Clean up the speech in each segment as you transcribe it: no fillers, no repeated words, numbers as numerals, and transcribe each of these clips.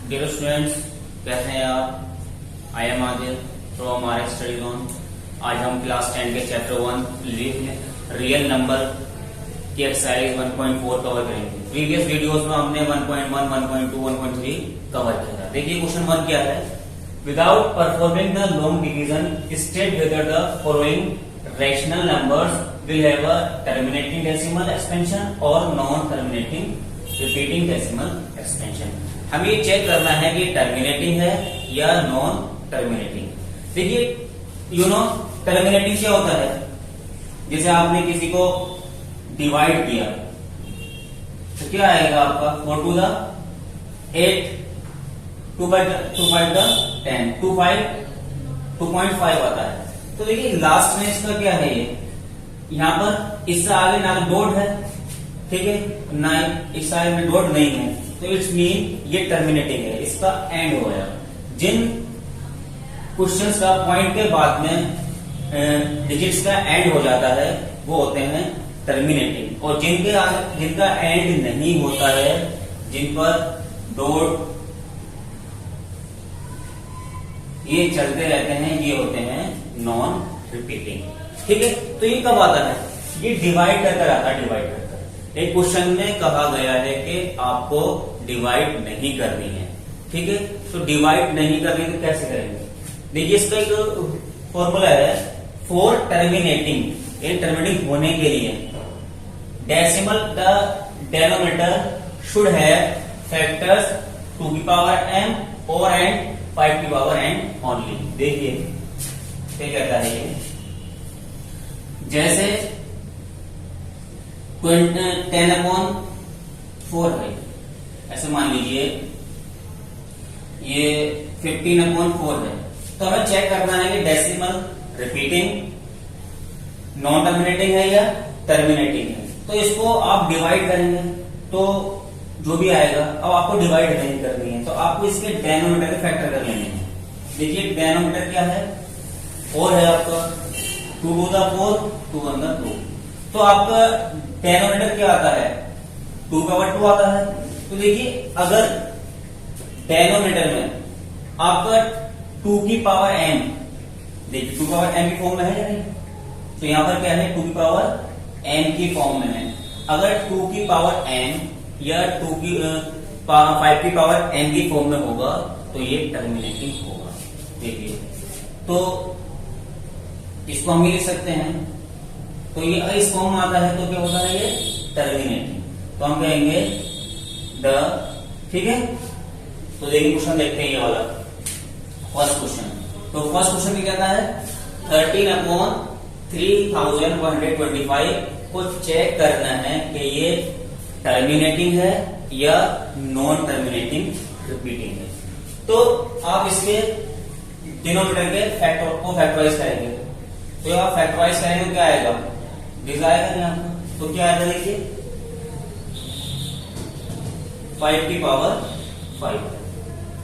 Dear students, कैसे हैं आप? I am Adil from R study zone. आज हम क्लास 10 के चैप्टर 1 रियल नंबर की एक्सरसाइज 1.4 कवर करेंगे। प्रीवियस वीडियोस में हमने 1.1, 1.2, 1.3 कवर किया था। देखिए क्वेश्चन 1 क्या है। Without performing the long division state whether the following rational numbers will have a terminating decimal expansion और non terminating repeating decimal expansion. हमें ये चेक करना है कि टर्मिनेटिंग है या नॉन टर्मिनेटिंग। देखिए टर्मिनेटिंग क्या होता है। जैसे आपने किसी को डिवाइड किया तो क्या आएगा आपका 4 to the 8, 2 by the 10, 2.5 आता है। तो देखिए लास्ट में इसका क्या है, ये यहां पर इससे आगे ना डॉट है, ठीक है, ना इस साइड में डॉट नहीं है, तो इट्स मीन ये टर्मिनेटिंग है, इसका एंड हो गया। जिन क्वेश्चंस का पॉइंट के बाद में डिजिट्स का एंड हो जाता है वो होते हैं टर्मिनेटिंग, और जिनका एंड नहीं होता है, जिन पर डॉट ये चलते रहते हैं, ये होते हैं नॉन रिपीटिंग। ठीक है, तो ये कब आता है? ये डिवाइड कर आता है। डिवाइड कर एक क्वेश्चन में कहा गया है कि आपको डिवाइड नहीं करनी है, ठीक है, तो डिवाइड नहीं करनी तो कैसे करेंगे? देखिए इसका एक फॉर्मूला है फॉर टर्मिनेटिंग। ये टर्मिनेटिंग होने के लिए decimal the denominator should have factors 2 की पावर m और एंड 5 की पावर n ओनली। देखिए क्या कहता है ये, जैसे 10/4 है, ऐसे मान लीजिए ये 15/4 है, तो हमें चेक करना है कि डेसिमल रिपीटिंग, नॉन टर्मिनेटिंग है या टर्मिनेटिंग है। तो इसको आप डिवाइड करेंगे तो जो भी आएगा, अब आपको डिवाइड नहीं करनी है तो आपको इसके डेनोमिनेटर के फैक्टर कर लेने हैं। देखिए डेनोमिनेटर क्या है, 4 है आपका, 2 to the 4, 2 1 the 2, तो आपका डेनोमिनेटर क्या आता है, 2/2 आता है। तो देखिए अगर डेनोमिनेटर में आपका 2 की पावर m, देखिए 2 पावर m की फॉर्म में है या नहीं, तो यहां पर क्या है 2 की पावर m की फॉर्म में है। अगर 2 की पावर m या 5 की पावर n की फॉर्म में होगा तो ये टर्मिनेटिंग होगा। देखिए तो इसको हम लिख सकते हैं, तो ये इस फॉर्म में आता है तो क्या होता है, ये टर्मिनेटिंग। तो हम कहेंगे द, ठीक है। तो देखिए क्वेश्चन देखते हैं ये वाला फर्स्ट क्वेश्चन। तो फर्स्ट क्वेश्चन में कहता है 13/3125 को चेक करना है कि ये टर्मिनेटिंग है या नॉन टर्मिनेटिंग रिपीटिंग है। तो आप इसके डिनोमिनेटर के फैक्टर को फैक्टराइज करेंगे, तो आप फैक्टराइज करेंगे क्या आएगा, दिस आएगा यहाँ पर। तो क्या आएगा देखिए 5 की पावर 5।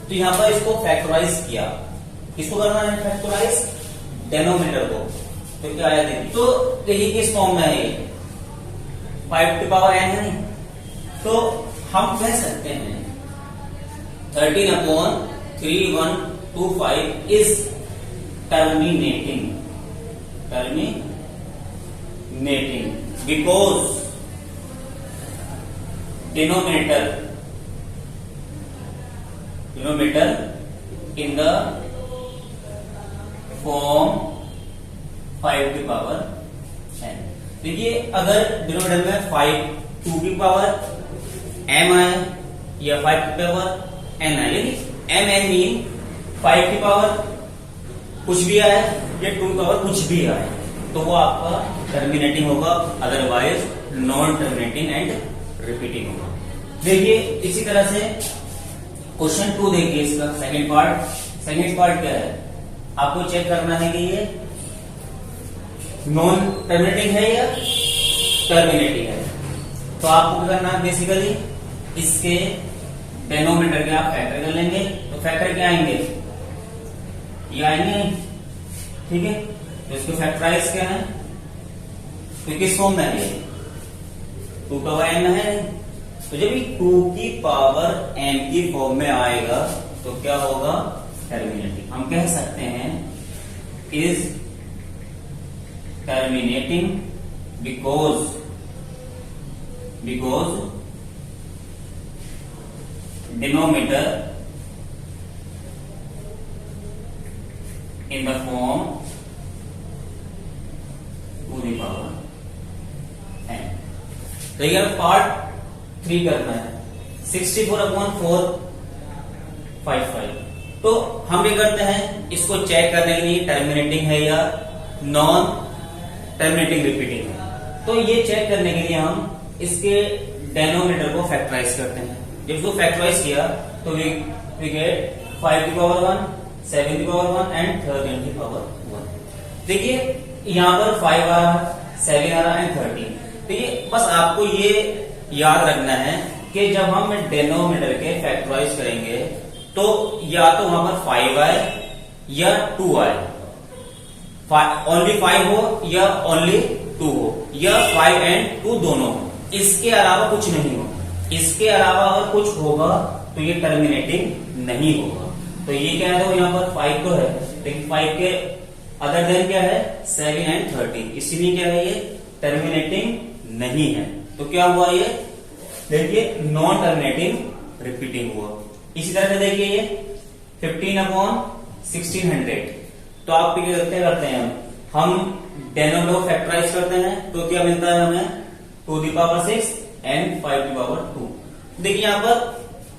तो यहां पर इसको फैक्टराइज किया, किसको करना है फैक्टराइज, डेनोमिनेटर को। तो क्या आया देखिए, तो देखिए किस फॉर्म में है ये 5 की पावर n है नहीं, तो हम कह सकते हैं 13/3125 is terminating because denominator in the form 5 की पावर n। देखिए अगर डिनोमिनेटर में 5 2 की पावर m आए या 5 की पावर n आए, यानी m n मीन 5 की पावर कुछ भी आए या 2 की पावर कुछ भी आए, तो वो आपका टर्मिनेटिंग होगा, otherwise non terminating and repeating होगा। देखिए इसी तरह से क्वेश्चन 2 देखिए, इसका सेकंड पार्ट क्या है, आपको चेक करना है कि ये नॉन टर्मिनेटिंग है या टर्मिनेटिंग है। तो आपको क्या करना है, बेसिकली इसके डेनोमिनेटर के आप फैक्टर कर लेंगे। तो फैक्टर क्या आएंगे, ये आएंगे, ठीक है। तो इसको फैक्टराइज क्या है, तो किस फॉर्म में है, 2 पावर n है, तो जब ये 2 की पावर m की फॉर्म में आएगा तो क्या होगा, टर्मिनेटिंग। हम कह सकते हैं is terminating because denominator in the form to the power n। तो ये पार्ट 3 करना है। 64/455। तो हम ये करते हैं, इसको चेक करने के लिए टर्मिनेटिंग है या नॉन टर्मिनेटिंग रिपीटिंग है। तो ये चेक करने के लिए हम इसके डेनोमिनेटर को फैक्टराइज करते हैं। जब इसको फैक्टराइज किया तो वी गेट 5 की पावर 1, 7 की पावर 1 एंड 13 की पावर 1। देखिए यहाँ पर 5 आ रहा, 7 आ रहा एंड 13। तो ये बस आपको ये याद रखना है कि जब हम डेनोमिनेटर के फैक्टराइज करेंगे तो या तो वहां पर 5 आए या 2 आए, ओनली 5 हो या ओनली 2 हो, या 5 एंड 2 दोनों हो। इसके अलावा कुछ नहीं हो। इसके अलावा अगर कुछ होगा तो ये टर्मिनेटिंग नहीं होगा। तो ये क्या है, तो यहाँ पर 5 तो है लेकिन 5 के अदर देन क्या है, 7 एंड 13, इसीलिए क्या है, ये टर्मिनेटिंग नहीं है। तो क्या हुआ, ये देखिए नॉन टर्मिनेटिंग रिपीटिंग हुआ। इसी तरह से देखिए ये 15/1600। तो आप क्या करते हैं, हम डेनोमिनेटर को फैक्टराइज करते हैं तो क्या मिलता है हमें, 2 की पावर 6 एंड 5 की पावर 2। देखिए यहाँ पर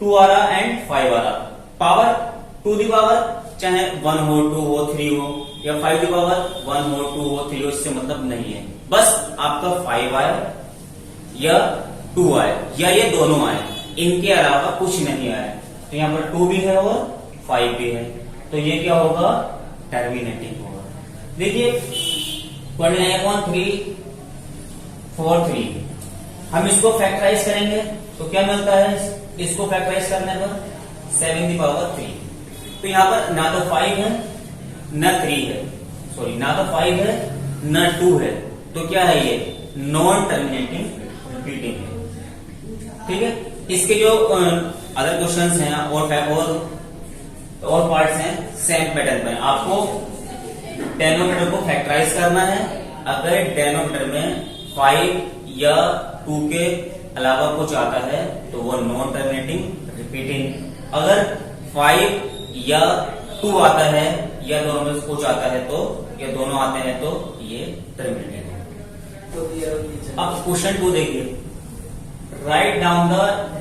2 आ रहा एंड 5 आ रहा, पावर 2 की पावर चाहे 1 हो, 2 हो, 3 हो, या 5 की पावर 1 हो, 2 हो, 3 हो, इससे मतलब नहीं है। बस आपका 5 आए या 2 आए या ये दोनों आए, इनके अलावा कुछ नहीं आया। तो यहाँ पर 2 भी है और 5 भी है, तो ये क्या होगा, टर्मिनेटिंग होगा। देखिए 29.343 हम इसको फैक्टराइज करेंगे तो क्या मिलता है, इसको फैक्टराइज करने पर 7 की पावर 3। तो यहाँ पर ना तो 5 है ना 3 है, सॉरी ना तो 5 है ना 2 है, तो क्या है, ये नॉन टर्मिनेटिंग रिपीटिंग है। ठीक है, इसके जो अदर क्वेश्चंस हैं और पार्ट्स हैं सेम पैटर्न में। आपको डेनोमिनेटर को फैक्टराइज करना है। अगर डेनोमिनेटर में 5 या 2 के अलावा कुछ आता है तो वो नॉन टर्मिनेटिंग रिपीटिंग। अगर 5 या 2 आता है या दोनों में से कुछ आता है तो, या दोनों आते हैं तो ये टर्मिनेटिंग है। अब क्वेश्चन 2 देखिए, write down the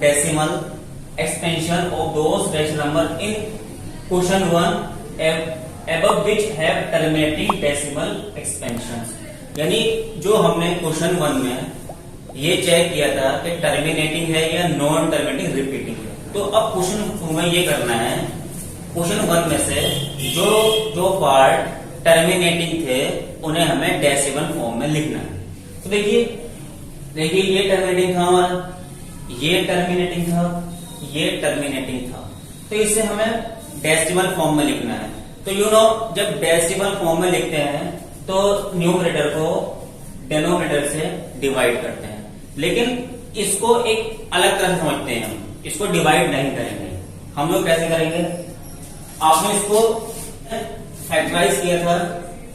decimal expansion of those rational number in question 1 above which have terminating decimal expansions। यानी जो हमने क्वेश्चन 1 में ये चेक किया था कि टर्मिनेटिंग है या नॉन टर्मिनेटिंग रिपीटिंग है। तो अब क्वेश्चन 2 में ये करना है, क्वेश्चन 1 में से जो पार्ट टर्मिनेटिंग थे उन्हें हमें डेसिमल फॉर्म में लिखना है। तो देखिए ये टर्मिनेटिंग था हमारा, ये टर्मिनेटिंग था, ये टर्मिनेटिंग था, तो इसे हमें डेसिमल फॉर्म में लिखना है। तो जब डेसिमल फॉर्म में लिखते हैं तो न्यूमरेटर को डेनोमिनेटर से डिवाइड करते हैं, लेकिन इसको एक अलग तरह से समझते हैं। हम इसको डिवाइड नहीं करेंगे। हम लोग कैसे करेंगे, आपने इसको फैक्टराइज किया था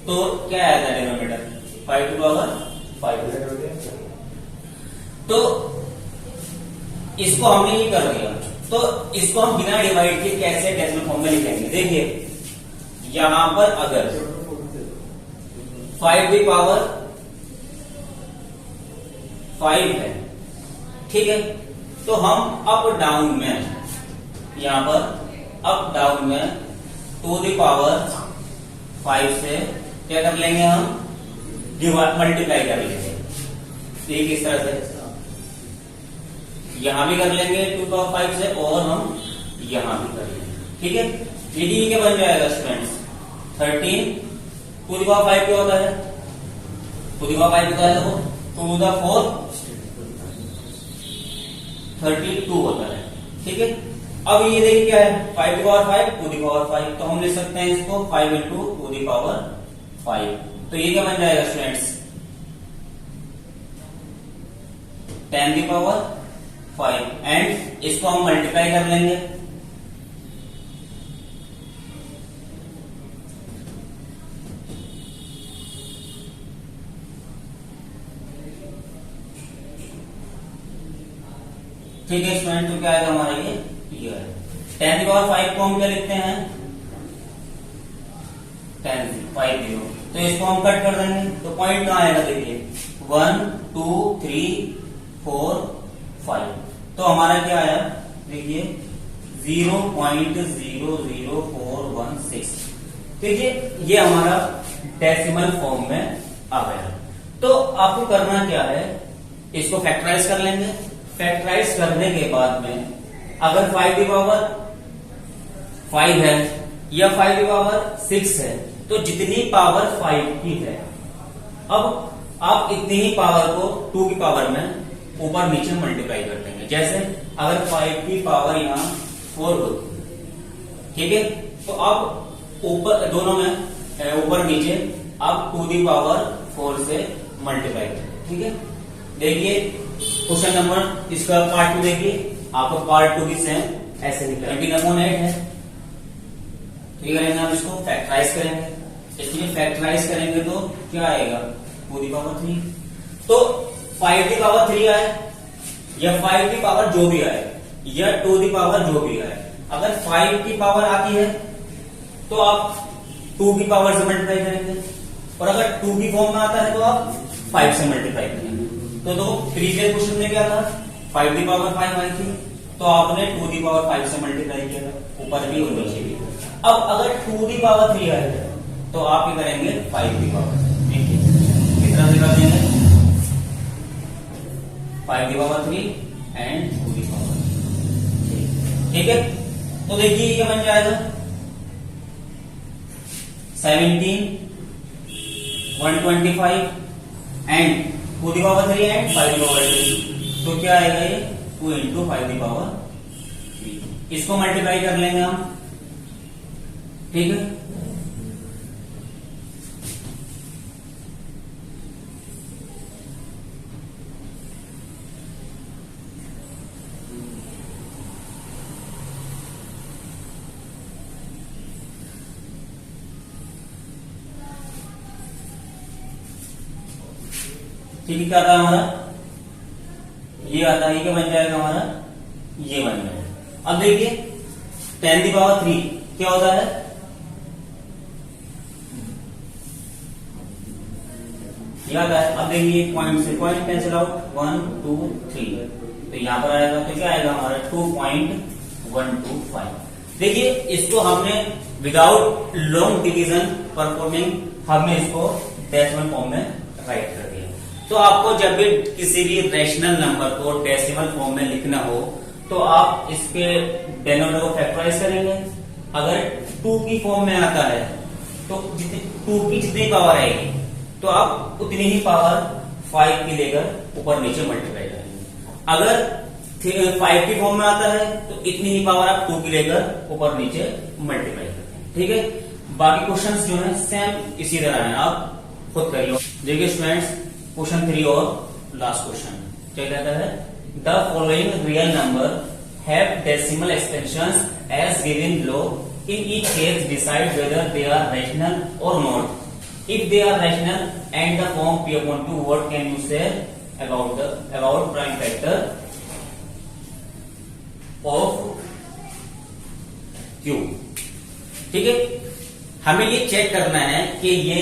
तो क्या आया था डेनोमिनेटर, 5 की पावर 5। तो इसको हमने ये कर दिया, तो इसको हम बिना डिवाइड के कैसे डेसिमल फॉर्म में लिखेंगे। देखिए यहां पर अगर 5 की पावर 5 है, ठीक है, तो हम अप डाउन में, यहां पर अप डाउन में 2 की पावर 5 से क्या कर लेंगे, हम मल्टीप्लाई कर लेंगे। ठीक, इस तरह से यहां भी कर लेंगे 2 की पावर 5 से, और हम यहां भी कर लेंगे। ठीक है, ये क्या बन जाएगा स्टूडेंट्स, 13 2 की पावर 5 क्या होता है, 2 की पावर 5 होता है, तो 2 to the 4 32 होता है। ठीक है, अब ये देखिए क्या है, 5 की पावर 5 2 की पावर 5, तो हम लिख सकते हैं इसको 5 into 2 की पावर 5। तो ये क्या बन जाएगा स्टूडेंट्स, 10 की पावर 5 एंड इसको हम मल्टीप्लाई कर लेंगे। ठीक है स्टूडेंट, तो क्या आएगा हमारा ये है 10⁵ को हम क्या लिखते हैं 10⁵, तो इसको हम कट कर देंगे तो पॉइंट कहाँ आएगा देखिए 1 2 3 4 5, तो हमारा क्या आया देखिए 0.00416। देखिए ये हमारा डेसिमल फॉर्म में आ गया। तो आपको करना क्या है, इसको फैक्टराइज कर लेंगे। फैक्टराइज करने के बाद में अगर 5⁵ है या 5⁵ है, तो जितनी पावर 5 की है, अब आप इतनी ही पावर को 2 की पावर में ऊपर नीचे मल्टीप्लाई कर देंगे। जैसे अगर 5 की पावर यहाँ 4 होती है, ठीक है, तो आप ऊपर दोनों में ऊपर नीचे आप 2 की पावर 4 से मल्टीप्लाई करें। ठीक है, देखिए क्वेश्चन नंबर इसका पार्ट 2 देखिए, आपको पार्ट 2 की सेम ऐसे निकलेगा 20/8 है। ठीक है, हम इसको फैक्टराइज करेंगे। इसलिए फैक्टराइज करेंगे तो क्या आएगा 2 की पावर 3, तो 5 की पावर 3 आए या 5 की पावर जो भी आए या 2 की पावर जो भी आए, अगर 5 की पावर आती है तो आप 2 की पावर से मल्टीप्लाई करेंगे, और अगर 2 की फॉर्म में आता है तो आप 5 से मल्टीप्लाई करेंगे। तो प्रीवियस क्वेश्चन में क्या था 5 की पावर 5 आई थी, तो आपने 2 की पावर 5 से मल्टीप्लाई किया, ऊपर भी और नीचे भी। अब अगर 2 की पावर 3 आए तो आप ये करेंगे 5 की पावर, देखिए कितना निकाल देंगे 5 की पावर 3 एंड 2 की पावर। ठीक है, तो देखिए ये बन जाएगा 17 125 एंड 2 की पावर 3 एंड 5 की पावर 3, तो क्या आएगा ये 2 इंटू 5 की पावर 3। इसको मल्टीप्लाई कर लेंगे हम। ठीक है, ठीक है, क्या था हमारा ये आता है, ये क्या बन जाएगा हमारा ये बन जाएगा। अब देखिए 10 की पावर 3 क्या होता है, याद है। अब देखिए पॉइंट से पॉइंट कैंसिल आउट 1 2 3, तो यहां पर आएगा तो क्या आएगा हमारा 2.125। देखिए इसको हमने विदाउट लॉन्ग डिवीजन परफॉर्मिंग हमने इसको डेसिमल फॉर्म में राइट कर दिया। तो आपको जब भी किसी भी रेशनल नंबर को डेसिमल फॉर्म में लिखना हो तो आप इसके डिनोमिनेटर को फैक्टराइज करेंगे। अगर 2 की फॉर्म में आता है तो 2 की जितनी पावर आएगी तो आप उतनी ही पावर 5 की लेकर ऊपर नीचे मल्टीप्लाई करेंगे। अगर 5 की फॉर्म में आता है तो इतनी ही पावर आप 2 की लेकर ऊपर नीचे मल्टीप्लाई करते हैं। ठीक है, बाकी क्वेश्चंस जो है सेम इसी तरह है, आप खुद करिए। देखिए स्टूडेंट्स क्वेश्चन 3 और लास्ट क्वेश्चन क्या कहता है, the following real number have decimal expansions as given below, in each case decide whether they are rational और not. If they are rational and the form P/2, what can you say about prime factor of Q? ठीक है, हमें ये check करना है कि ये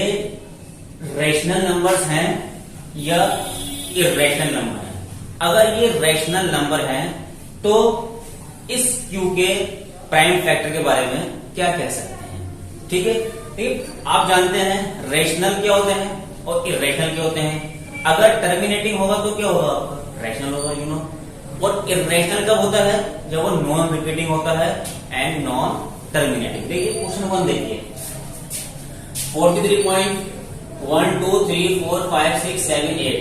rational numbers हैं या इर्रेशनल नंबर हैं। अगर ये रैशनल नंबर हैं तो इस Q के प्राइम फैक्टर के बारे में क्या कह सकते हैं। ठीक है, ठीक, आप जानते हैं रैशनल क्या होते हैं और इर्रेशनल क्या होते हैं। अगर टर्मिनेटिंग होगा तो क्या होगा आपका रैशनल होगा, यू नो। और इर्रेशनल कब होता है, जब वो नॉन रिपीटिंग होता है एंड नॉन टर्मिनेटिंग। देखिए क्वेश्चन 1 देखिए 43.1 2 3 4 5 6 7 8,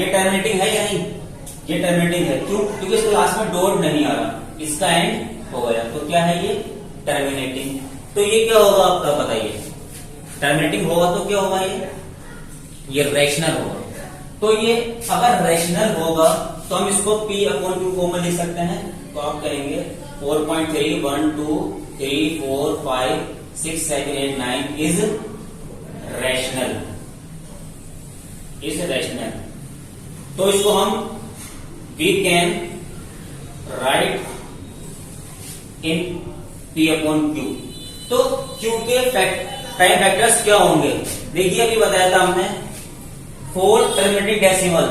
ये टर्मिनेटिंग है या नहीं, ये टर्मिनेटिंग है। क्यों, क्योंकि इसके लास्ट में डॉट नहीं आ रहा, इसका एंड हो गया, तो क्या है ये टर्मिनेटिंग। तो ये क्या होगा आपका बताइए, टर्मिनेटिंग होगा तो क्या होगा, ये रैशनल होगा। तो ये अगर रैशनल होगा तो हम इसको P अपॉन Q कॉमन लिख सकते हैं। तो आप कहेंगे 4.3 1 2 3 4 5 6 7 8 9 इज रैशनल, तो इसको हम we can write in P upon Q। तो Q के टाइम फैक्टर्स क्या होंगे? देखिए अभी बताया था हमने 4 terminating decimal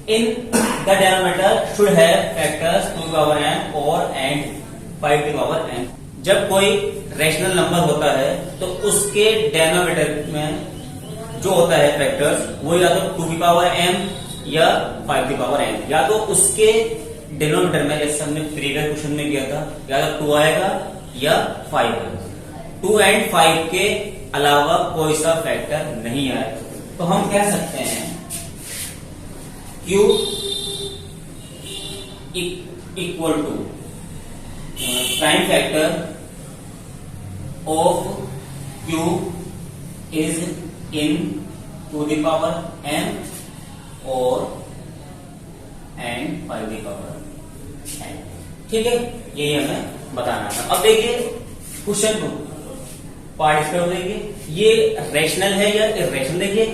in the denominator should have factors 2 की पावर m और एंड 5 की पावर n। जब कोई रैशनल नंबर होता है तो उसके डिनोमिनेटर में जो होता है फैक्टर्स वो या तो 2 की पावर m या 5 की पावर n, या तो उसके डिनोमिनेटर में, जैसे हमने प्रीवियस क्वेश्चन में किया था, या तो 2 आएगा या 5 आएगा। 2 एंड 5 के अलावा कोई सा फैक्टर नहीं आएगा। तो हम कह सकते हैं Q equal to prime factor of Q is in 2 की पावर m और एंड 5 की पावर n। ठीक है, यही हमें बताना था। अब देखिए क्वेश्चन को पार्टिसिपेट देखिए, ये रैशनल है या इरेशनल। देखिए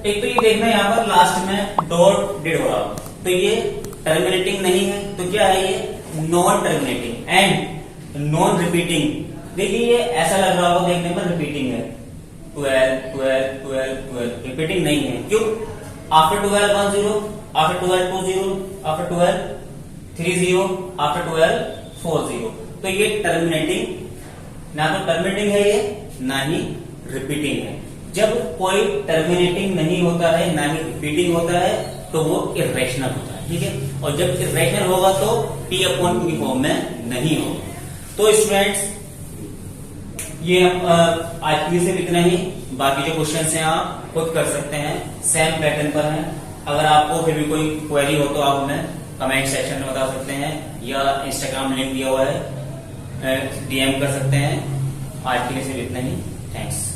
एक तो ये देखना यहाँ पर लास्ट में डॉट डेड हो रहा, तो ये टर्मिनेटिंग नहीं है, तो क्या है ये non terminating and non repeating. देखिए ये ऐसा लग रहा होगा देखने पर रिपीटिंग है, 12 12 12 12 रिपीटिंग नहीं है। क्यों? After 12 1 0, after 12 2 0, after 12 3 0, after 12 4 0। तो ये टर्मिनेटिंग, ना तो टर्मिनेटिंग है ये, ना ही रिपीटिंग है। जब कोई टर्मिनेटिंग नहीं होता है ना ही रिपीटिंग होता है तो वो इरेशनल होता है। ठीक है, और जब इरेशनल होगा तो P अपॉन Q की फॉर्म में नहीं होगा। तो स्टूडेंट्स ये आज के लिए सिर्फ इतना ही। बाकी जो क्वेश्चन हैं आप खुद कर सकते हैं, सेम पैटर्न पर हैं। अगर आपको फिर भी कोई क्वेरी हो तो आप हमें कमेंट सेक्शन में बता सकते हैं, या इंस्टाग्राम लिंक दिया हुआ है, DM कर सकते हैं। आज के लिए सिर्फ इतना ही। थैंक्स।